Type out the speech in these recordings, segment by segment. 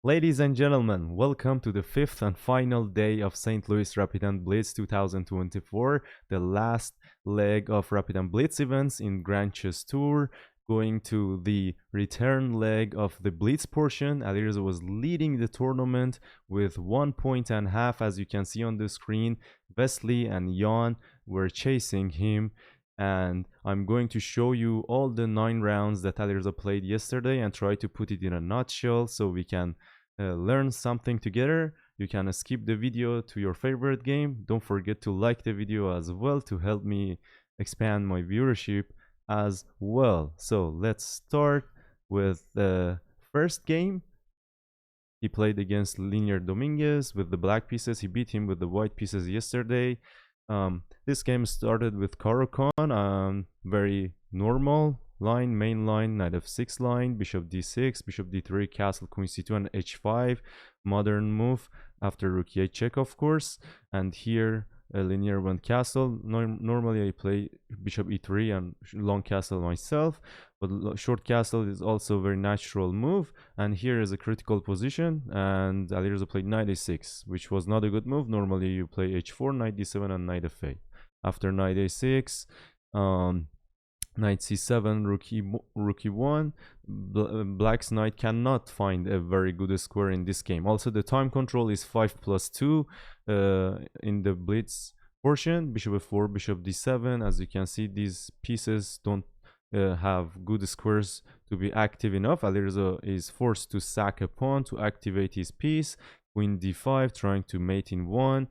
Ladies and gentlemen, welcome to the fifth and final day of St. Louis Rapid and Blitz 2024, the last leg of Rapid and Blitz events in Grand Chess Tour. Going to the return leg of the Blitz portion. Alireza was leading the tournament with 1.5 as you can see on the screen. Vesely and Jan were chasing him, and I'm going to show you all the 9 rounds that Alireza played yesterday and try to put it in a nutshell so we can learn something together. You can skip the video to your favorite game. Don't forget to like the video as well to help me expand my viewership as well. So let's start with the first game. He played against Linear Dominguez with the black pieces. He beat him with the white pieces yesterday. This game started with Caro Kann, very normal line, main line, knight f6 line, bishop d6, bishop d3, castle, queen c2, and h5. Modern move after rook e8 check, of course. And here Linear went castle. Normally I play bishop e3 and long castle myself, but short castle is also a very natural move. And here is a critical position, and Alireza played knight a6, which was not a good move. Normally you play h4, knight d7, and knight f8. After knight a6, knight c7, rook e1. Black's knight cannot find a very good square in this game. Also, the time control is 5+2 in the blitz portion. Bishop f4, bishop d7. As you can see, these pieces don't have good squares to be active enough. Alireza is forced to sack a pawn to activate his piece. Queen d5, trying to mate in 1.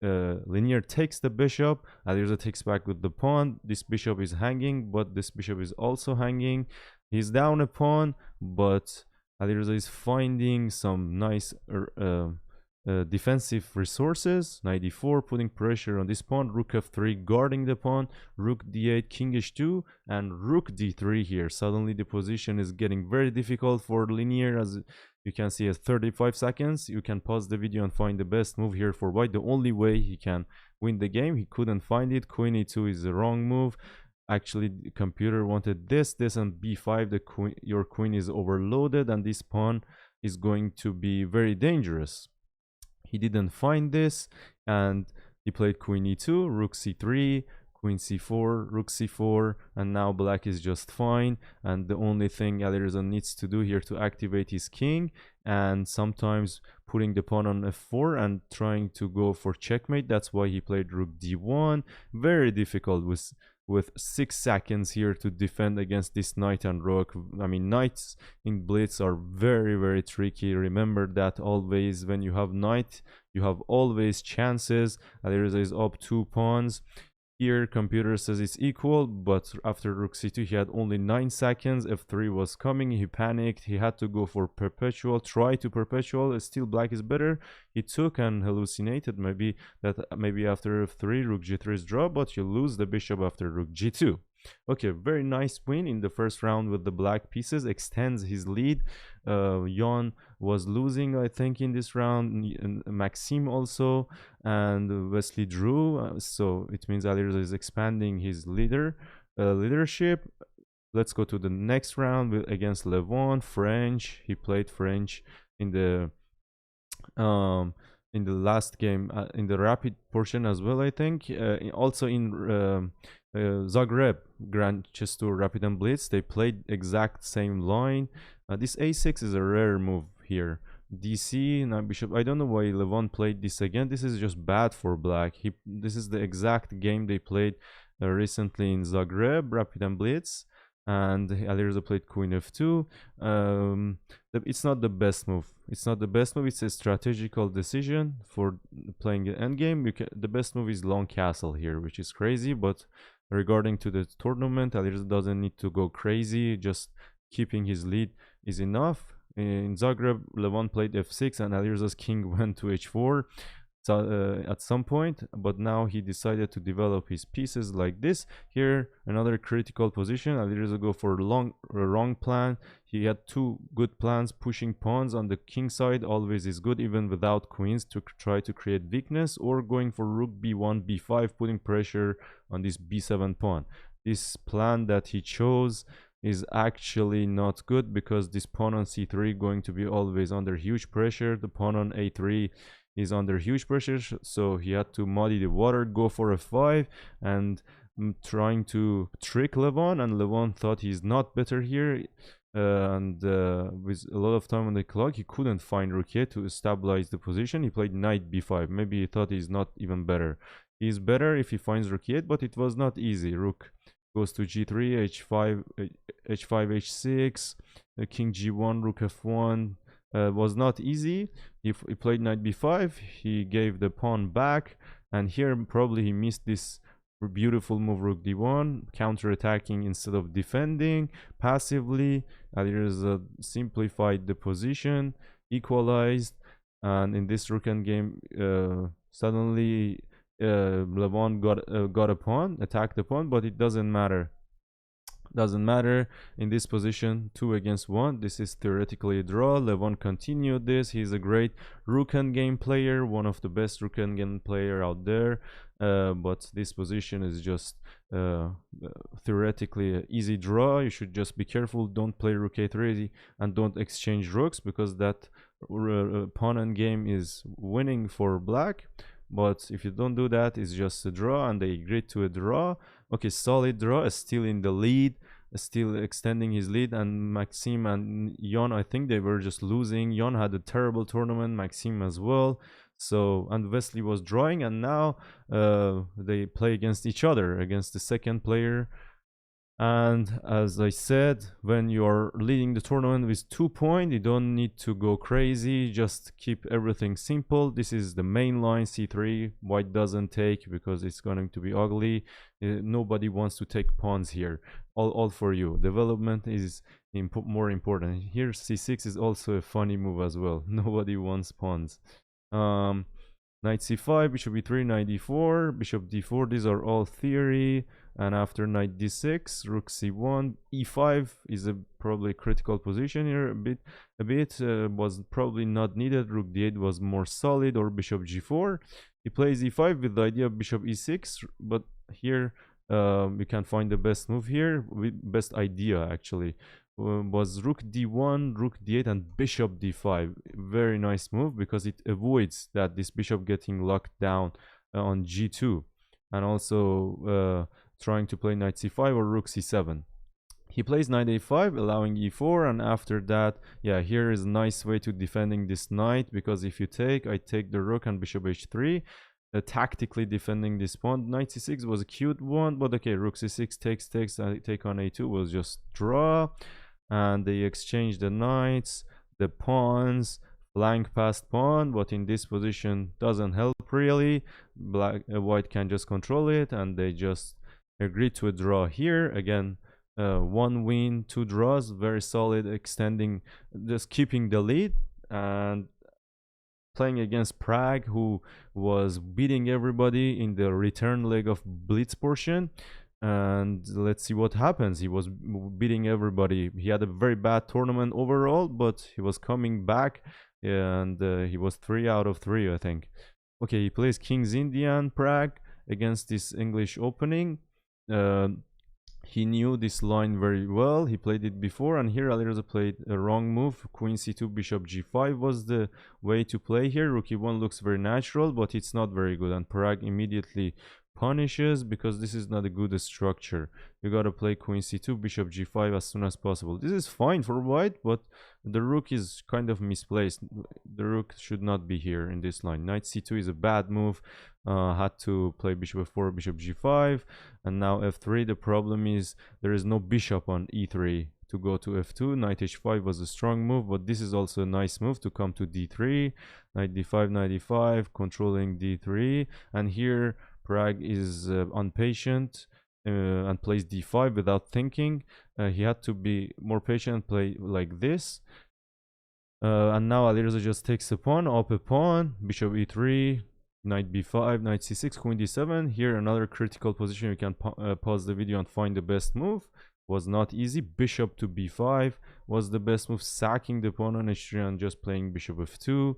Linear takes the bishop. Alireza takes back with the pawn. This bishop is hanging, but this bishop is also hanging. He's down a pawn, but Alireza is finding some nice defensive resources. Knight d4, putting pressure on this pawn. Rook f3, guarding the pawn. Rook d8, king h2, and rook d3 here. Suddenly the position is getting very difficult for Linear. As you can see, at 35 seconds, you can pause the video and find the best move here for white. The only way he can win the game, he couldn't find it. Queen e2 is the wrong move. Actually, the computer wanted this, and b5. Your queen is overloaded, and this pawn is going to be very dangerous. He didn't find this, and he played queen e2, rook c3, queen c4, rook c4, and now black is just fine. And the only thing Alireza needs to do here to activate his king, and sometimes putting the pawn on f4 and trying to go for checkmate. That's why he played rook d1. Very difficult with 6 seconds here to defend against this knight and rook. I mean, knights in blitz are very, very tricky. Remember that always. When you have knight, you have always chances. Alireza is up 2 pawns. Here computer says it's equal, but after rook c2 he had only 9 seconds. F3 was coming. He panicked. He had to go for perpetual, try to perpetual. Still black is better. He took and hallucinated maybe after f3 rook g3 is draw, but you lose the bishop after rook g2. Okay, very nice win in the first round with the black pieces, extends his lead. Jan was losing, I think, in this round, and Maxime also, and Wesley drew. So it means Alireza is expanding his leadership. Let's go to the next round against Levon, French. He played French in the last game, in the rapid portion as well, I think. Also in Zagreb Grand Chess Tour Rapid and Blitz, they played exact same line. This a6 is a rare move here. DC, now bishop. I don't know why Levon played this again. This is just bad for black. This is the exact game they played recently in Zagreb Rapid and Blitz. And Alireza played queen f2. It's not the best move. It's a strategical decision for playing an endgame. The best move is long castle here, which is crazy. But regarding to the tournament, Alireza doesn't need to go crazy. Just keeping his lead is enough. In Zagreb, Levon played f6, and Alireza's king went to h4. At some point, but now he decided to develop his pieces like this. Here, another critical position. Alireza go for a wrong plan. He had 2 good plans. Pushing pawns on the king side always is good, even without queens, to try to create weakness, or going for rook b1, b5, putting pressure on this b7 pawn. This plan that he chose is actually not good, because this pawn on c3 going to be always under huge pressure. The pawn on a3 is under huge pressure, so he had to muddy the water, go for f5, and trying to trick Levon, and Levon thought he's not better here, and with a lot of time on the clock, he couldn't find rook e to stabilize the position. He played knight b5. Maybe he thought he's not even better. He's better if he finds rook e8, but it was not easy. Rook goes to g3, h5, h5, h6, king g1, rook f1. Was not easy. He played knight b5. He gave the pawn back, and here probably he missed this beautiful move, rook d1, counter-attacking instead of defending passively. Alireza simplified the position, equalized, and in this rook endgame, suddenly Levon got a pawn, attacked the pawn, but it doesn't matter. Doesn't matter in this position. 2 against 1. This is theoretically a draw. Levon continued this. He's a great rook endgame player, one of the best rook endgame player out there. But this position is just theoretically an easy draw. You should just be careful. Don't play rook a3 and don't exchange rooks, because that pawn endgame is winning for black. But if you don't do that, it's just a draw, and they agreed to a draw. Okay, solid draw, still in the lead, still extending his lead. And Maxime and Jon, I think they were just losing. Jon had a terrible tournament, Maxime as well. So, and Wesley was drawing, and now they play against each other, against the second player. And as I said, when you're leading the tournament with 2 points, you don't need to go crazy, just keep everything simple. This is the main line, c3. White doesn't take because it's going to be ugly. Nobody wants to take pawns here. All for you. Development is more important. Here c6 is also a funny move as well. Nobody wants pawns. Knight c5, bishop e3, knight d4, bishop d4. These are all theory. And after knight d6, rook c1, e5 is a probably critical position here. A bit was probably not needed. Rook d8 was more solid, or bishop g4. He plays e5 with the idea of bishop e6, but here you can find the best move here, best idea actually. Was rook d1, rook d8, and bishop d5. Very nice move, because it avoids that this bishop getting locked down on g2, and also trying to play knight c5 or rook c7. He plays knight a5, allowing e4, and after that, yeah, here is a nice way to defending this knight, because if you take, I take the rook and bishop h3, tactically defending this pawn. Knight c6 was a cute one, but okay, rook c6 takes, take on a2 was just draw, and they exchange the knights, the pawns, flank past pawn, but in this position doesn't help really. White can just control it, and they just agreed to a draw here. Again, 1 win, 2 draws, very solid, extending, just keeping the lead, and playing against Pragg, who was beating everybody in the return leg of Blitz portion. And let's see what happens. He was beating everybody. He had a very bad tournament overall, but he was coming back, and he was 3 out of 3, I think. Okay, he plays King's Indian Pragg against this English opening. He knew this line very well. He played it before, and here Alireza played a wrong move. Queen c2, bishop g5 was the way to play here. Rook e1 looks very natural, but it's not very good, and Pragg immediately punishes, because this is not a good structure. You gotta play queen c2, bishop g5 as soon as possible. This is fine for white, but the rook is kind of misplaced. The rook should not be here in this line. Knight c2 is a bad move. Had to play bishop f4, bishop g5, and now f3. The problem is there is no bishop on e3 to go to f2. Knight h5 was a strong move, but this is also a nice move to come to d3. Knight d5, knight e5, controlling d3, and here Pragg is impatient and plays d5 without thinking. He had to be more patient and play like this. And now Alireza just takes a pawn, up a pawn, bishop e3, knight b5, knight c6, queen d7. Here another critical position. You can pause the video and find the best move. Was not easy. Bishop to b5 was the best move. Sacking the pawn on h3 and just playing bishop f2.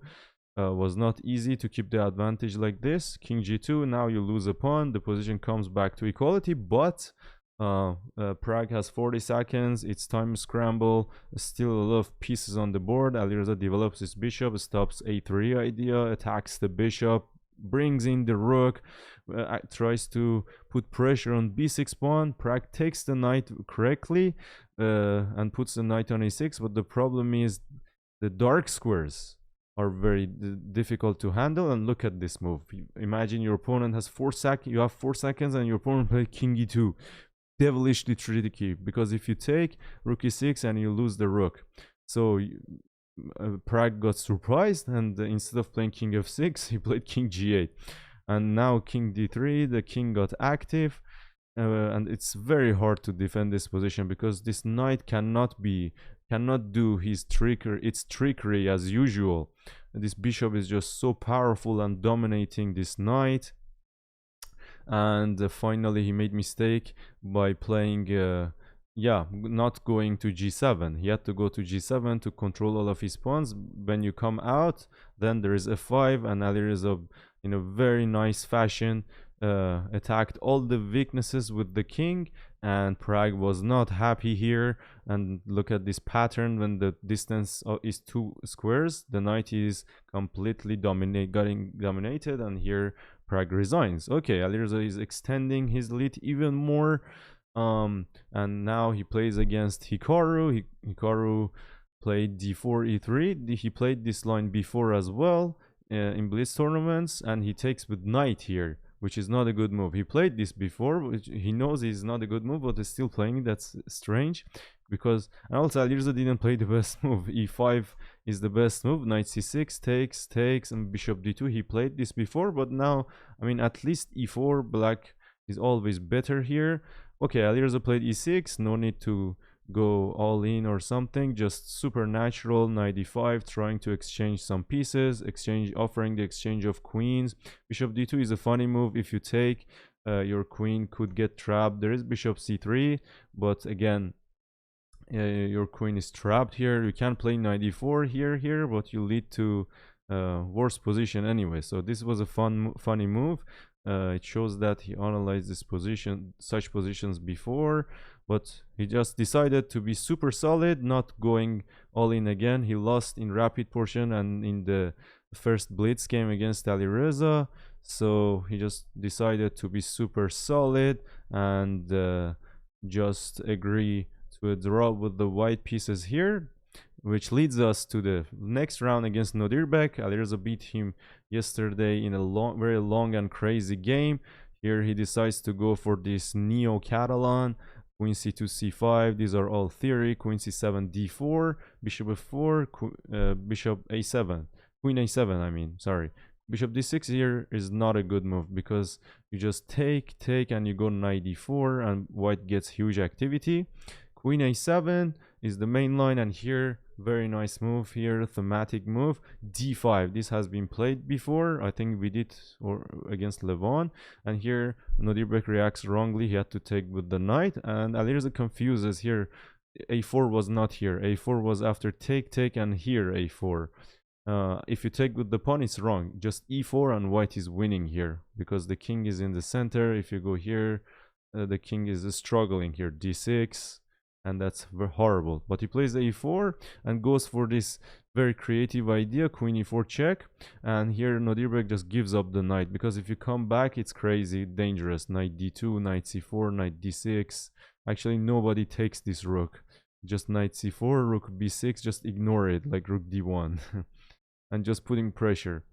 Was not easy to keep the advantage like this. King g2, now you lose a pawn. The position comes back to equality, but Pragg has 40 seconds. It's time to scramble. Still a lot of pieces on the board. Alireza develops his bishop, stops a3 idea, attacks the bishop, brings in the rook, tries to put pressure on b6 pawn. Pragg takes the knight correctly and puts the knight on a6, but the problem is the dark squares are very difficult to handle. And look at this move. Imagine your opponent has 4 seconds, you have 4 seconds, and your opponent plays king e2. Devilishly tricky, because if you take rook e6 and you lose the rook, so Pragg got surprised, and instead of playing king f6, he played king g8, and now king d3. The king got active, and it's very hard to defend this position because this knight cannot do his trickery as usual. This bishop is just so powerful and dominating this knight. And finally he made mistake by playing not going to g7. He had to go to g7 to control all of his pawns. When you come out, then there is f5, and Alireza in a very nice fashion attacked all the weaknesses with the king, and Pragg was not happy here. And look at this pattern. When the distance is 2 squares, the knight is completely getting dominated, and here Pragg resigns. Okay, Alireza is extending his lead even more, and now he plays against Hikaru. Hikaru played d4 e3. He played this line before as well in Blitz tournaments, and he takes with knight here, which is not a good move. He played this before, which he knows is not a good move, but is still playing it. That's strange, because, and also Alireza didn't play the best move. e5 is the best move. Knight c6 takes, and bishop d2. He played this before, but now, I mean, at least e4, black is always better here. Okay, Alireza played e6. No need to go all in or something, just supernatural. Knight e5, trying to exchange some pieces, offering the exchange of queens. Bishop d2 is a funny move. If you take, your queen could get trapped. There is bishop c3, but again, your queen is trapped here. You can play knight e4 here, but you lead to worse position anyway. So this was a funny move. It shows that he analyzed such positions before, but he just decided to be super solid, not going all in again. He lost in rapid portion and in the first blitz game against Alireza, so he just decided to be super solid and just agree to a draw with the white pieces here, which leads us to the next round against Nodirbek. Alireza beat him yesterday in a very long and crazy game. Here he decides to go for this neo-Catalan. Queen c2, c5, these are all theory. Queen c7, d4, bishop f4, bishop a7, queen a7, I mean, sorry. Bishop d6 here is not a good move, because you just take, and you go knight d4, and white gets huge activity. Queen a7 is the main line, and here, very nice move here, thematic move. d5, this has been played before, I think we did against Levon, and here Nodirbek reacts wrongly. He had to take with the knight, and Alireza confuses here. a4 was not here, a4 was after take, and here a4. If you take with the pawn, it's wrong. Just e4, and white is winning here because the king is in the center. If you go here, the king is struggling here, d6, and that's horrible. But he plays a4 and goes for this very creative idea, queen e4 check, and here Nodirbek just gives up the knight, because if you come back, it's crazy dangerous. Knight d2, knight c4, knight d6. Actually, nobody takes this rook. Just knight c4, rook b6, just ignore it, like rook d1. And just putting pressure.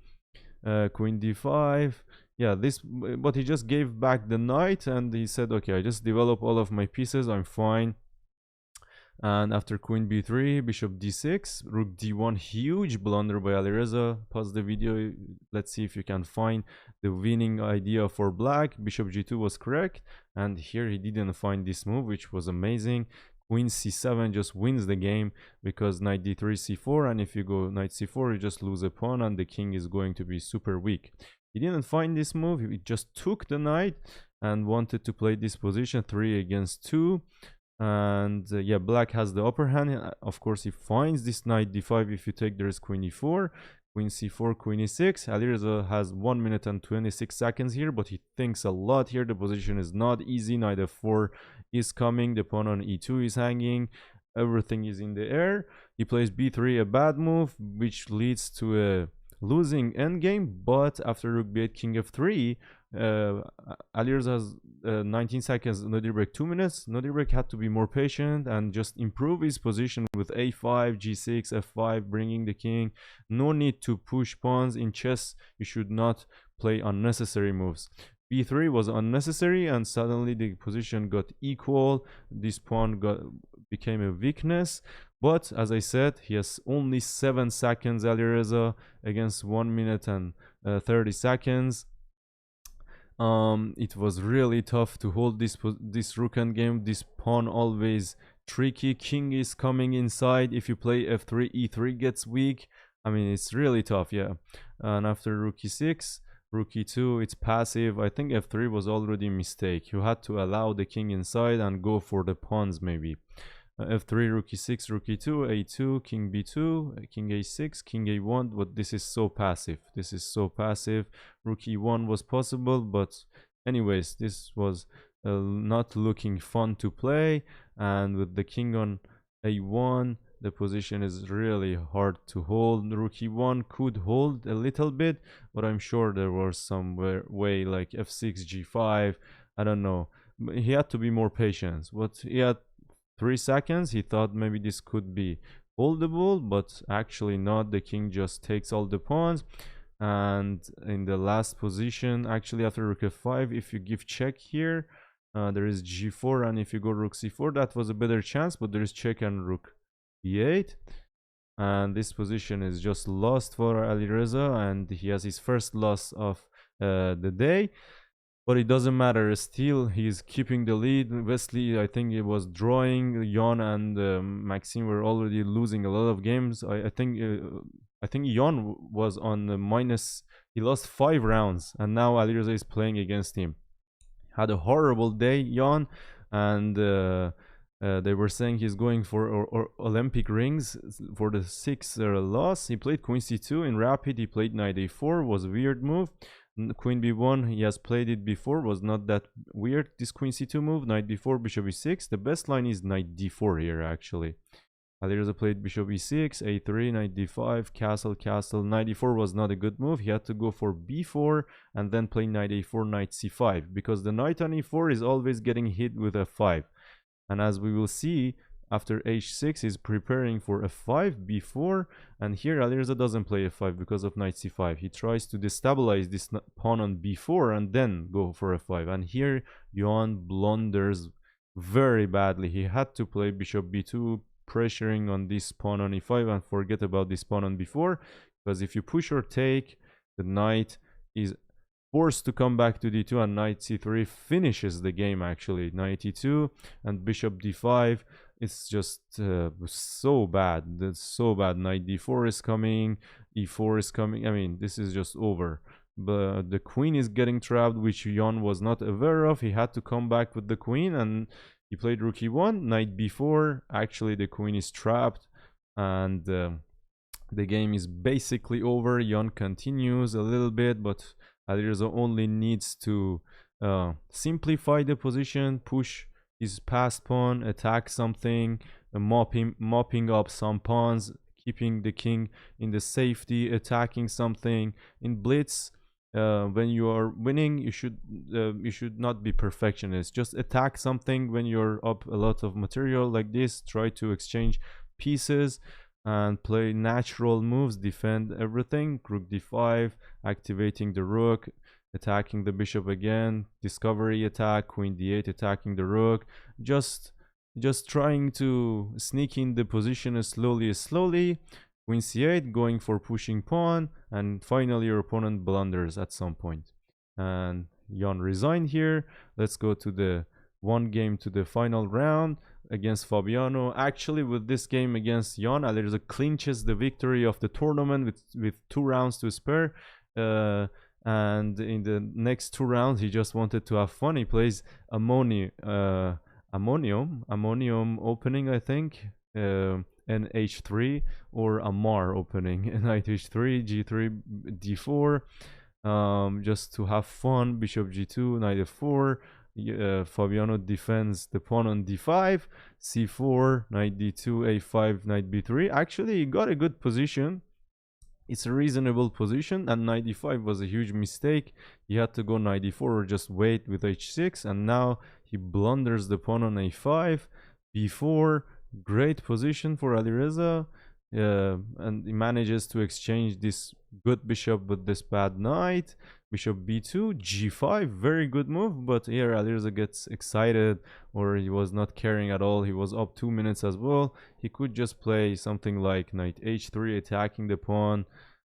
Queen d5. Yeah, but he just gave back the knight, and he said, okay, I just develop all of my pieces, I'm fine. And after queen b3, bishop d6, rook d1, huge blunder by Alireza. Pause the video, let's see if you can find the winning idea for black. Bishop g2 was correct, and here he didn't find this move, which was amazing. Queen c7 just wins the game, because knight d3, c4, and if you go knight c4, you just lose a pawn, and the king is going to be super weak. He didn't find this move, he just took the knight and wanted to play this position, 3 against 2. And yeah, black has the upper hand. Of course, he finds this knight d5. If you take, there is queen e4, queen c4, queen e6. Alireza has 1 minute and 26 seconds here, but he thinks a lot here. The position is not easy. Knight f4 is coming. The pawn on e2 is hanging. Everything is in the air. He plays b3, a bad move, which leads to a losing endgame. But after rook b8, king f3, Alireza has 19 seconds, Nodirbek 2 minutes. Nodirbek had to be more patient and just improve his position with a5, g6, f5, bringing the king. No need to push pawns. In chess, you should not play unnecessary moves. b3 was unnecessary, and suddenly the position got equal. This pawn became a weakness. But as I said, he has only 7 seconds, Alireza, against 1 minute and 30 seconds. It was really tough to hold this rook endgame. This pawn always tricky. King is coming inside. If you play f3, e3 gets weak. I mean, it's really tough, yeah. And after rook e6, rook e2, it's passive. I think f3 was already a mistake. You had to allow the king inside and go for the pawns maybe. f3, rook e6, rook e2, a2, king b2, king a6, king a1. But this is so passive. This is so passive. Rook e1 was possible, but anyways, this was not looking fun to play. And with the king on a1, the position is really hard to hold. Rook e1 could hold a little bit, but I'm sure there was some way like f6, g5. I don't know. He had to be more patient. But he had 3 seconds. He thought maybe this could be holdable, but actually not. The king just takes all the pawns. And in the last position, actually after rook f5, if you give check here, there is g4, and if you go rook c4, that was a better chance, but there is check and rook e8. And this position is just lost for Alireza, and he has his first loss of the day. But it doesn't matter. Still, he's keeping the lead. Wesley, I think it was drawing. Jan and Maxime were already losing a lot of games. I think Jan was on the minus. He lost 5 rounds, and now Alireza is playing against him. Had a horrible day, Jan, and they were saying he's going for Olympic rings for the 6th loss. He played queen c2 in rapid. He played knight a4, was a weird move. Queen b1, he has played it before, was not that weird. This queen c2 move, knight b4, bishop e6. The best line is knight d4 here, actually. Alireza played bishop e6, a3, knight d5, castle, castle. Knight e4 was not a good move. He had to go for b4 and then play knight a4, knight c5, because the knight on e4 is always getting hit with f5. And as we will see, after h6 is preparing for f5, b4, and here Alireza doesn't play f5 because of knight c5. He tries to destabilize this pawn on b4 and then go for f5. And here Jan blunders very badly. He had to play bishop b2, pressuring on this pawn on e5, and forget about this pawn on b4, because if you push or take, the knight is forced to come back to d2, and knight c3 finishes the game actually. Knight e2 and bishop d5. It's just so bad. That's so bad. Knight d4 is coming, e4 is coming. I mean, this is just over. But the queen is getting trapped, which Jan was not aware of. He had to come back with the queen, and he played rook e1, knight b4. Actually, the queen is trapped, and the game is basically over. Jan continues a little bit, but Alireza only needs to simplify the position, push his passed pawn, attack something, mopping up some pawns, keeping the king in the safety, attacking something. In blitz, when you are winning, you should not be perfectionist. Just attack something when you're up a lot of material like this. Try to exchange pieces and play natural moves, defend everything. Rook d5, activating the rook, attacking the bishop again, discovery attack, queen d8, attacking the rook, just trying to sneak in the position slowly, queen c8, going for pushing pawn, and finally your opponent blunders at some point. And Jan resigned here. Let's go to the one game to the final round against Fabiano. Actually, with this game against Jan, Alireza clinches the victory of the tournament with 2 rounds to spare. And in the next 2 rounds, he just wanted to have fun. He plays Ammonia Ammonium opening, I think, and h3, or Amar opening, knight h3, g3, d4, just to have fun. Bishop g2, knight f4. Fabiano defends the pawn on d5, c4, knight d2, a5, knight b3. Actually, he got a good position. It's a reasonable position, and knight d5 was a huge mistake. He had to go knight d4 or just wait with h6, and now he blunders the pawn on a5, b4. Great position for Alireza, and he manages to exchange this good bishop with this bad knight. Bishop b2, g5, very good move, but here Alireza gets excited, or he was not caring at all. He was up 2 minutes as well. He could just play something like knight h3, attacking the pawn,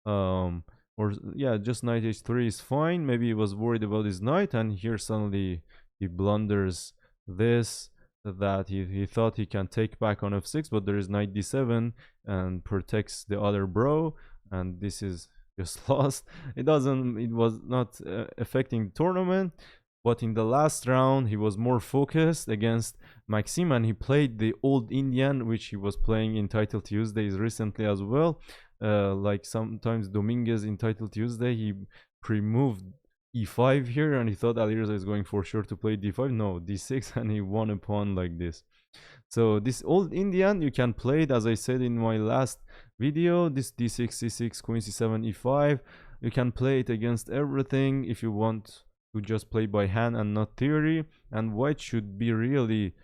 or yeah, just knight h3 is fine. Maybe he was worried about his knight, and here suddenly he blunders this, that he thought he can take back on f6, but there is knight d7 and protects the other bro, and this is just lost. It was not affecting the tournament, but in the last round he was more focused against Maxime, and he played the old Indian, which he was playing in Title Tuesdays recently as well. Like sometimes Dominguez in Title Tuesday, he pre-moved e5 here, and he thought Alireza is going for sure to play d5. No, d6, and he won a pawn like this. So this old Indian, you can play it, as I said in my last video, this d6, c6, queen c7, e5. You can play it against everything if you want to just play by hand and not theory. And white should be really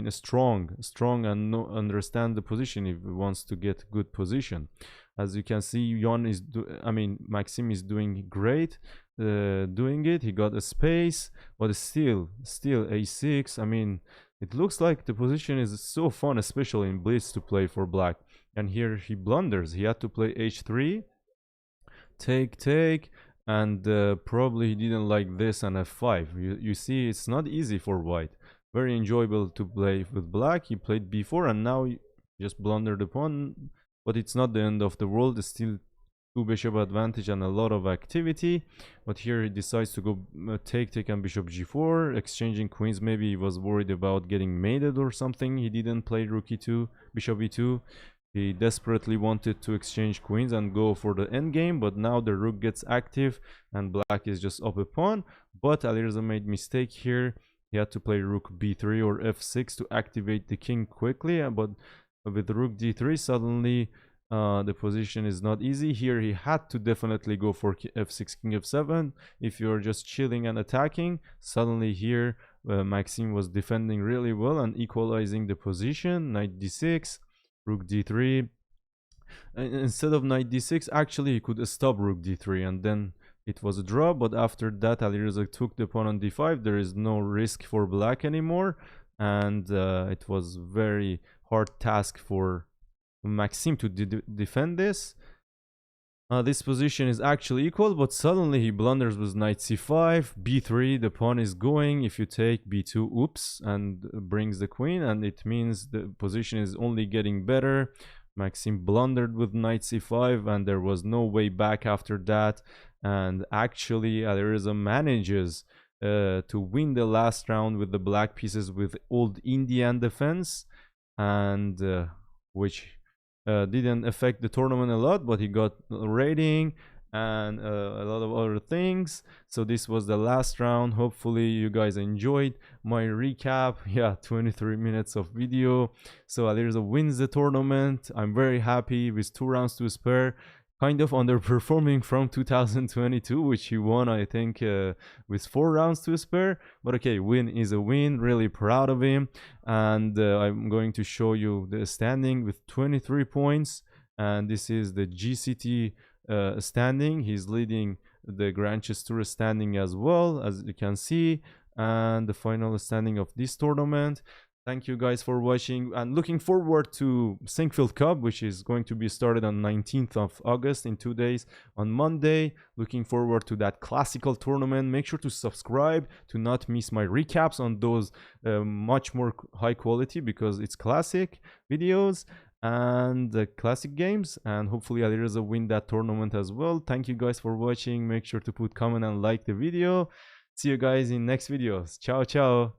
strong and understand the position if he wants to get good position. As you can see, Maxime is doing great, doing it. He got a space, but still a6. I mean, it looks like the position is so fun, especially in blitz, to play for black. And here he blunders. He had to play h3, take, and probably he didn't like this, and f5. You see, it's not easy for white. Very enjoyable to play with black. He played b4, and now he just blundered the pawn, but it's not the end of the world. It's still 2 bishop advantage and a lot of activity. But here he decides to go take and bishop g4, exchanging queens. Maybe he was worried about getting mated or something. He didn't play rook e2, bishop e2. He desperately wanted to exchange queens and go for the endgame, but now the rook gets active and black is just up a pawn. But Alireza made mistake here. He had to play rook b3 or f6 to activate the king quickly, but with rook d3 suddenly the position is not easy. Here he had to definitely go for f6, king f7. If you're just chilling and attacking, suddenly here Maxime was defending really well and equalizing the position. Knight d6, rook d3. Instead of knight d6, actually he could stop rook d3, and then it was a draw. But after that, Alireza took the pawn on d5. There is no risk for black anymore, and it was very hard task for Maxime to defend this. This position is actually equal, but suddenly he blunders with knight c5, b3. The pawn is going. If you take b2, oops, and brings the queen, and it means the position is only getting better. Maxime blundered with knight c5, and there was no way back after that. And actually, Alireza manages to win the last round with the black pieces with old Indian defense, and which didn't affect the tournament a lot, but he got a rating and a lot of other things. So this was the last round. Hopefully you guys enjoyed my recap. Yeah, 23 minutes of video. So Alireza wins the tournament. I'm very happy with 2 rounds to spare. Kind of underperforming from 2022, which he won, I think, with 4 rounds to spare. But okay, win is a win. Really proud of him. And I'm going to show you the standing with 23 points. And this is the GCT standing. He's leading the Grand Chess Tour standing as well, as you can see. And the final standing of this tournament. Thank you guys for watching, and looking forward to Sinkfield Cup, which is going to be started on 19th of August in 2 days on Monday. Looking forward to that classical tournament. Make sure to subscribe to not miss my recaps on those much more high quality, because it's classic videos and classic games, and hopefully Alireza win that tournament as well. Thank you guys for watching. Make sure to put comment and like the video. See you guys in next videos. Ciao, ciao.